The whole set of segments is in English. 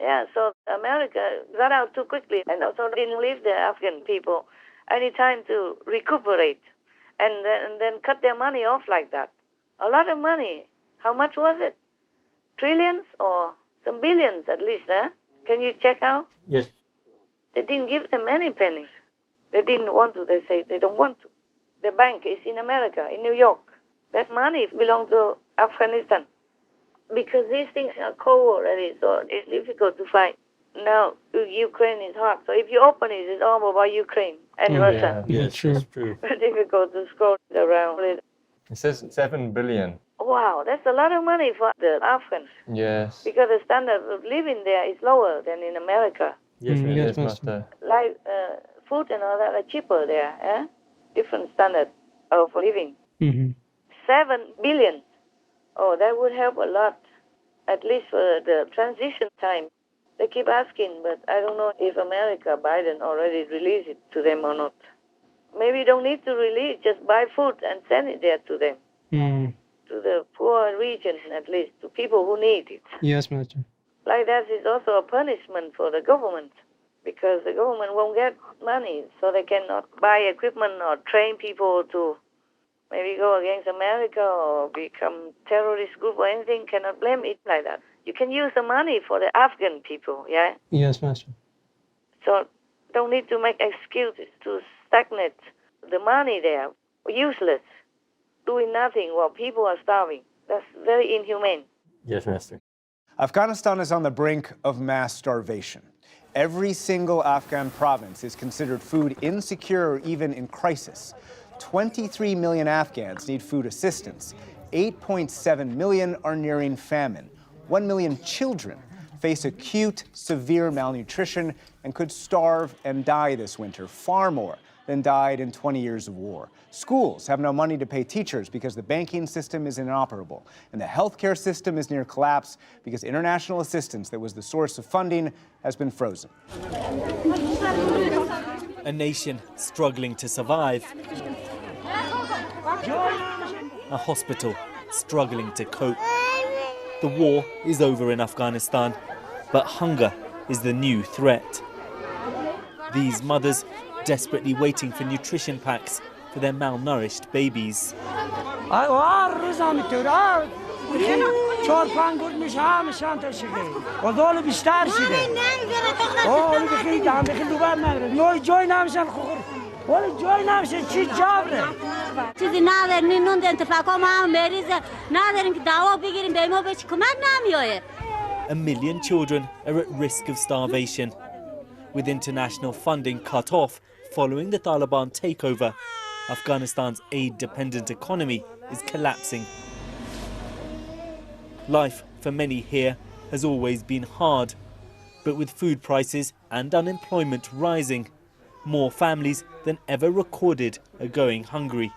Yeah, so America got out too quickly and also didn't leave the Afghan people any time to recuperate and then cut their money off like that. A lot of money. How much was it? Trillions or some billions at least, huh? Can you check out? Yes. They didn't give them any pennies. They didn't want to. They say they don't want to. The bank is in America, in New York. That money belongs to Afghanistan. Because these things are cold already, so it's difficult to find. Now, Ukraine is hot, so if you open it, it's all about Ukraine and Russia. Yeah, yes, true. that's true. It's difficult to scroll around it. It says 7 billion. Wow, that's a lot of money for the Afghans. Yes. Because the standard of living there is lower than in America. Yes, Yes, yes, Master. Like food and all that are cheaper there, eh? Different standard of living. 7 billion. Oh, that would help a lot, at least for the transition time. They keep asking, but I don't know if America, Biden, already released it to them or not. Maybe you don't need to release, just buy food and send it there to them, to the poor regions at least, to people who need it. Yes, Master. Like that is also a punishment for the government, because the government won't get money, so they cannot buy equipment or train people to maybe go against America or become terrorist group or anything. Cannot blame it like that. You can use the money for the Afghan people, yeah? Yes, Master. So don't need to make excuses to stagnate the money there. Useless. Doing nothing while people are starving. That's very inhumane. Yes, Master. Afghanistan is on the brink of mass starvation. Every single Afghan province is considered food insecure or even in crisis. 23 million Afghans need food assistance. 8.7 million are nearing famine. 1 million children face acute, severe malnutrition and could starve and die this winter, far more than died in 20 years of war. Schools have no money to pay teachers because the banking system is inoperable, and the healthcare system is near collapse because international assistance that was the source of funding has been frozen. A nation struggling to survive. A hospital struggling to cope. The war is over in Afghanistan, but hunger is the new threat. These mothers desperately waiting for nutrition packs for their malnourished babies. A million children are at risk of starvation. With international funding cut off following the Taliban takeover, Afghanistan's aid-dependent economy is collapsing. Life for many here has always been hard, but with food prices and unemployment rising, more families than ever recorded are going hungry.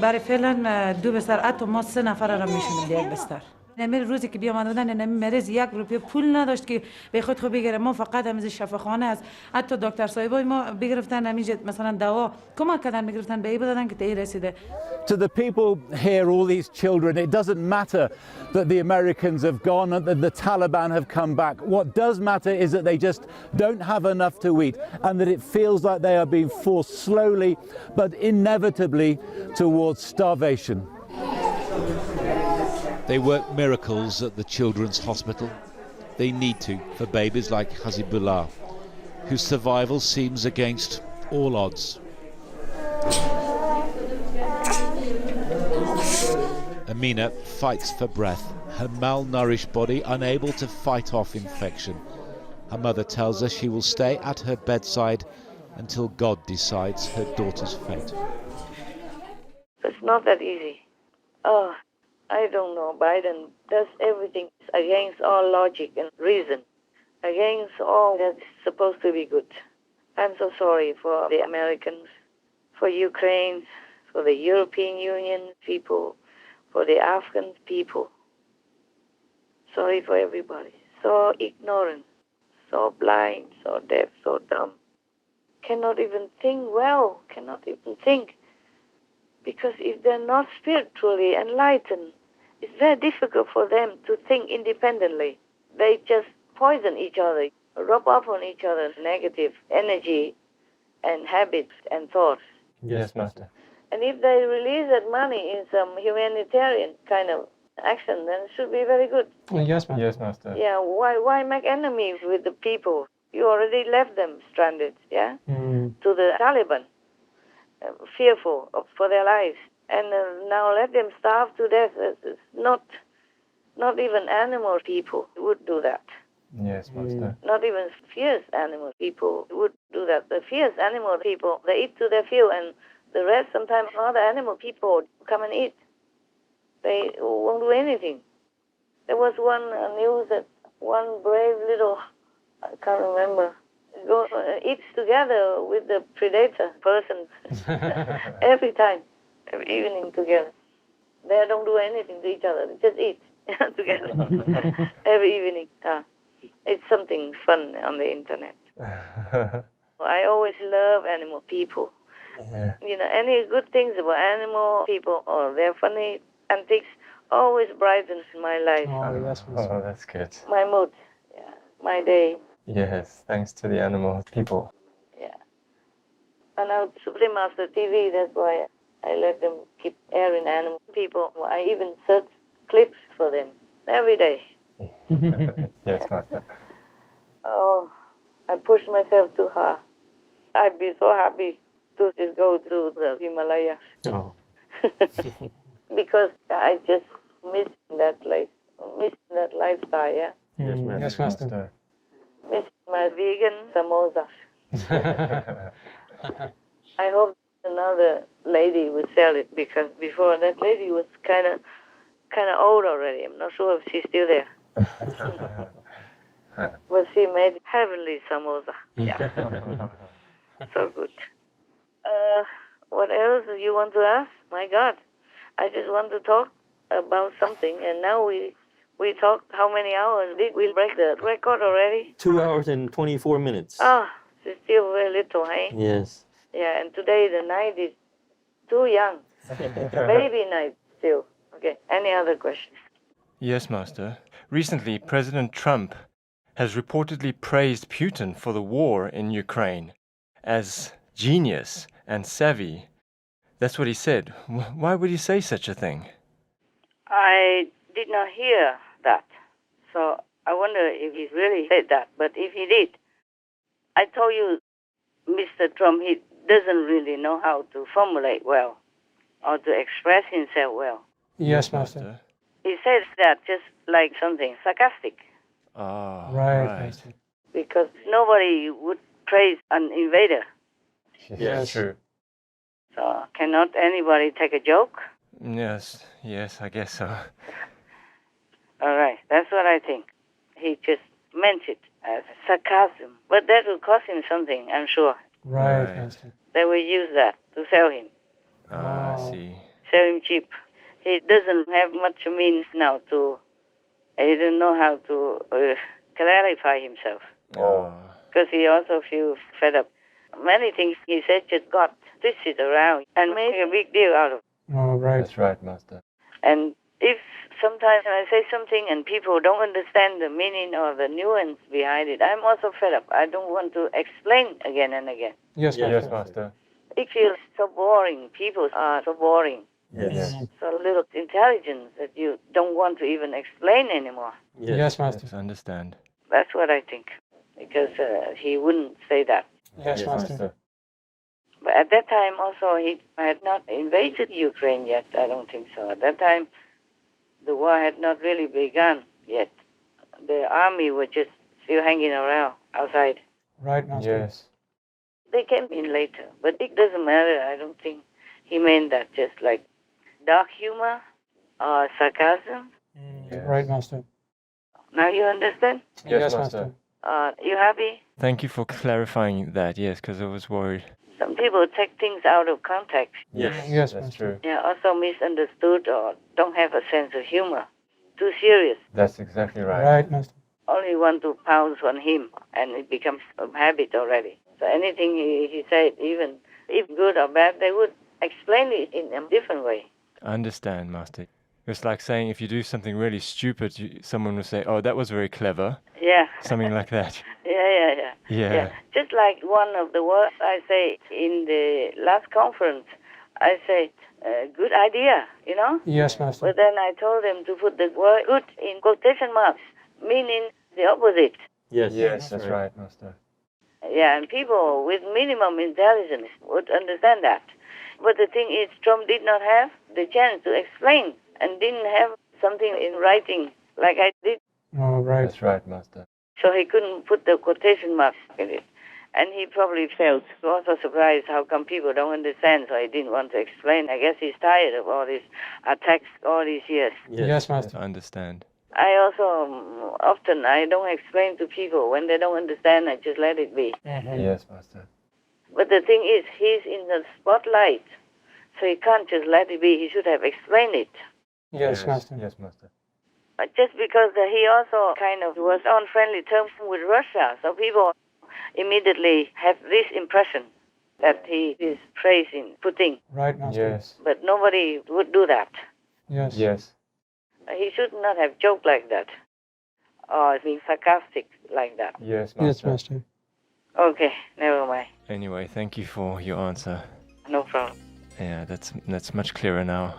برای فعلا 2 بستر حتی ما 3 نفر را میشونیم یک بستر. نمی روزی که بیام آمدن نمی مریض 1 روپیه پول نداشت که به خود خو بگیره. ما فقط همیشه شفاخانه است. حتی دکتر صاحبای ما بگرفتن همیشه مثلا دوا کمک کردن میگرفتن به ای بدادن که تی رسیده. To the people here, all these children, it doesn't matter that the Americans have gone and that the Taliban have come back. What does matter is that they just don't have enough to eat and that it feels like they are being forced slowly but inevitably towards starvation. They work miracles at the children's hospital. They need to for babies like Hazibullah, whose survival seems against all odds. Amina fights for breath, her malnourished body unable to fight off infection. Her mother tells her she will stay at her bedside until God decides her daughter's fate. It's not that easy. Oh, I don't know. Biden does everything against all logic and reason, against all that's supposed to be good. I'm so sorry for the Americans, for Ukraine, for the European Union people, for the Afghan people. Sorry for everybody. So ignorant, so blind, so deaf, so dumb. Cannot even think well, cannot even think. Because if they're not spiritually enlightened, It's very difficult for them to think independently. They just poison each other, rub off on each other negative energy and habits and thoughts. Yes, Master. And if they release that money in some humanitarian kind of action, then it should be very good. Yes, Master. Yes, Master. Yeah, why make enemies with the people? You already left them stranded, yeah, to the Taliban, fearful for their lives. And now let them starve to death. It's not even animal people would do that. Yes, Master. Not even fierce animal people would do that. The fierce animal people, they eat to their fill, and the rest, sometimes other animal people come and eat. They won't do anything. There was one news that one brave little, I can't remember, eats together with the predator person every time, every evening together. They don't do anything to each other. They just eat together every evening. It's something fun on the internet. I always love animal people. Yeah. You know, any good things about animal people or their funny antics always brightens my life, Oh, that's good. my mood, yeah, my day. Yes, thanks to the animal people. Yeah. And now Supreme Master TV, that's why I let them keep airing animal people. I even search clips for them every day. Yes, Master. Oh, I push myself too hard. I'd be so happy to just go to the Himalayas. Oh. Because I just miss that place, miss that lifestyle, yeah. Yes, Master. Miss my vegan samosas. I hope another lady would sell it, because before that lady was kind of old already. I'm not sure if she's still there. But she made heavenly samosa. Yeah. So good. What else do you want to ask? My God, I just want to talk about something, and now we talked how many hours? Did we break the record already? 2 hours and 24 minutes. Ah, it's still very little, hey? Yes. Yeah, and today the night is too young. Baby night still. Okay, any other questions? Yes, Master. Recently, President Trump has reportedly praised Putin for the war in Ukraine as genius and savvy. That's what he said. Why would he say such a thing? I did not hear that. So I wonder if he really said that. But if he did, I told you, Mr. Trump, he doesn't really know how to formulate well or to express himself well. Yes, Master. He says that just like something sarcastic. Ah, Right. Because nobody would praise an invader. Yes, true. So cannot anybody take a joke? Yes, I guess so. All right, that's what I think. He just meant it as sarcasm. But that will cost him something, I'm sure. Right. They will use that to sell him. Ah, I see. Sell him cheap. He doesn't have much means now to, he doesn't know how to clarify himself. Oh. Because he also feels fed up. Many things he said just got twisted around and made a big deal out of it. Oh, right. That's right, Master. And if sometimes I say something and people don't understand the meaning or the nuance behind it, I'm also fed up. I don't want to explain again and again. Yes, Yes, Master. It feels so boring. People are so boring. Yes. So little intelligence that you don't want to even explain anymore. Yes, Master. Yes, understand. That's what I think. Because he wouldn't say that. Yes, Master. But at that time also he had not invaded Ukraine yet. I don't think so. At that time the war had not really begun yet. The army were just still hanging around outside. Right, Master. Yes. They came in later. But it doesn't matter. I don't think he meant that. Just like dark humor or sarcasm. Yes. Right, Master. Now you understand? Yes, Master. You happy? Thank you for clarifying that, yes, because I was worried. Some people take things out of context. Yes, That's Master. true. Yeah, also misunderstood or don't have a sense of humor. Too serious. That's exactly right. Right, Master. Only want to pounce on him, and it becomes a habit already. So anything he said, even if good or bad, they would explain it in a different way. Understand, Master. It's like saying if you do something really stupid, someone will say, "Oh, that was very clever." Yeah. Something like that. Yeah. Just like one of the words I say in the last conference, I say, good idea, you know? Yes, Master. But then I told them to put the word good in quotation marks, meaning the opposite. Yes, That's right, Master. Yeah, and people with minimum intelligence would understand that. But the thing is, Trump did not have the chance to explain and didn't have something in writing like I did. Oh, right. That's right, Master. So he couldn't put the quotation marks in it. And he probably felt also surprised how come people don't understand, so he didn't want to explain. I guess he's tired of all these attacks all these years. Yes, Master. I understand. I also often I don't explain to people. When they don't understand, I just let it be. Yes, Master. But the thing is, he's in the spotlight, so he can't just let it be. He should have explained it. Yes, Master. Yes, Master. But just because he also kind of was on friendly terms with Russia, so people immediately have this impression that he is praising Putin. Right, Master. Yes. But nobody would do that. Yes. Yes. He should not have joked like that or been sarcastic like that. Yes, Master. Yes, Master. Okay, never mind. Anyway, thank you for your answer. No problem. Yeah, that's much clearer now.